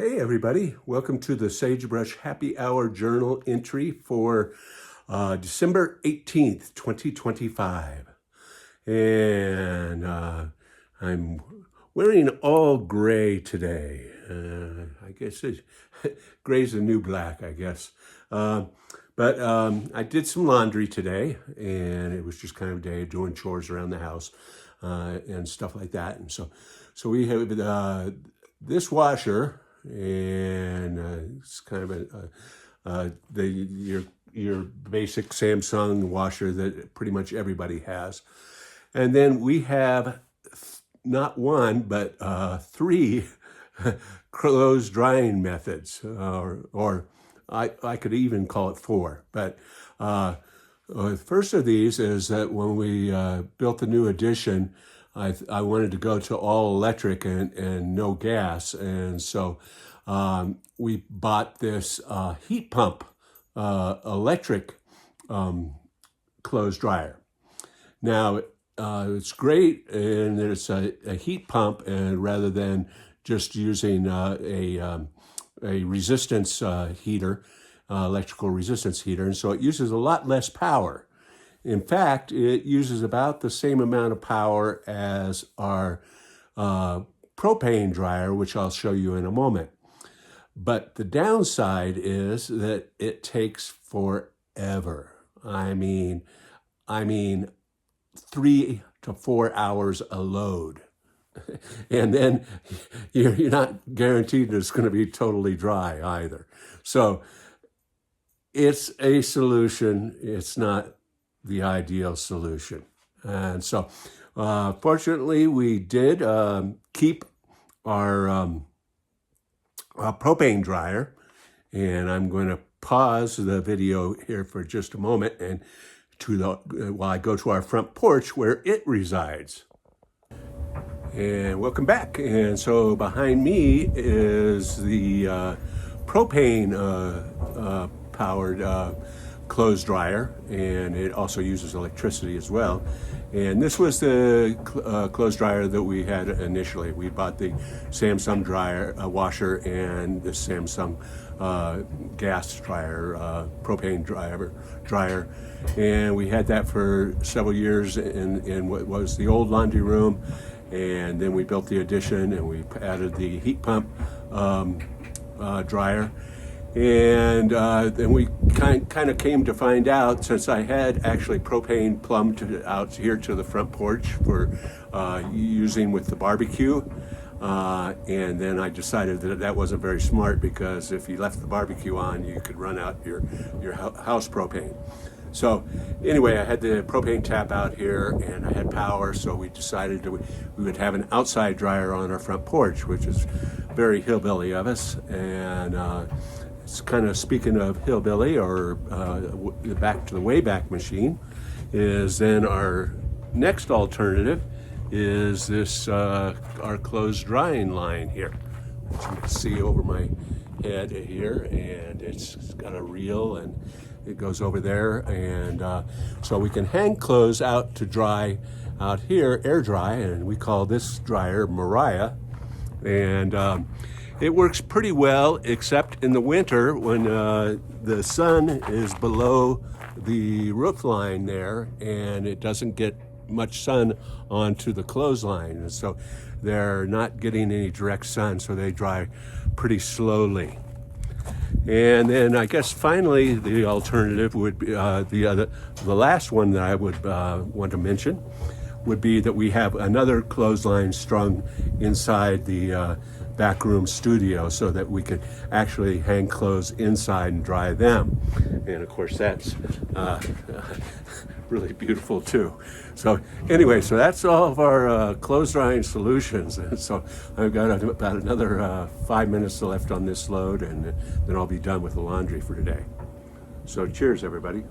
Hey everybody, welcome to the Sagebrush Happy Hour Journal entry for December 18th, 2025. And I'm wearing all gray today. I guess gray's the new black, I guess. But I did some laundry today, and it was just kind of a day doing chores around the house and stuff like that. And so we have this washer, and it's kind of your basic Samsung washer that pretty much everybody has. And then we have not one but three clothes drying methods, or I could even call it four. But the first of these is that when we built the new addition, I wanted to go to all electric and no gas. And so we bought this heat pump electric clothes dryer. Now, it's great, and it's a heat pump, and rather than just using a resistance heater, electrical resistance heater, and so it uses a lot less power. In fact, it uses about the same amount of power as our propane dryer, which I'll show you in a moment. But the downside is that it takes forever. I mean, 3 to 4 hours a load. And then you're not guaranteed that it's going to be totally dry either. So it's a solution. It's not the ideal solution. And so fortunately, we did keep our propane dryer. And I'm going to pause the video here for just a moment and while I go to our front porch where it resides. And welcome back. And so behind me is the propane powered clothes dryer, and it also uses electricity as well. And this was the clothes dryer that we had initially. We bought the Samsung dryer washer and the Samsung gas dryer, propane dryer, and we had that for several years in what was the old laundry room. And then we built the addition, and we added the heat pump dryer. And then we kind of came to find out, since I had actually propane plumbed out here to the front porch for using with the barbecue. And then I decided that wasn't very smart, because if you left the barbecue on, you could run out your house propane. So anyway, I had the propane tap out here, and I had power, so we decided we would have an outside dryer on our front porch, which is very hillbilly of us. And it's kind of, speaking of hillbilly, or back to the Wayback Machine, is then our next alternative is this our clothes drying line here, which you can see over my head here, and it's got a reel, and it goes over there, and so we can hang clothes out to dry out here, air dry, and we call this dryer Mariah. And it works pretty well, except in the winter when the sun is below the roof line there, and it doesn't get much sun onto the clothesline. And so they're not getting any direct sun, so they dry pretty slowly. And then I guess finally the alternative would be the last one that I would want to mention would be that we have another clothesline strung inside the back room studio, so that we could actually hang clothes inside and dry them. And of course that's really beautiful too. So anyway, so that's all of our clothes drying solutions. And so I've got about another 5 minutes left on this load, and then I'll be done with the laundry for today. So cheers, everybody.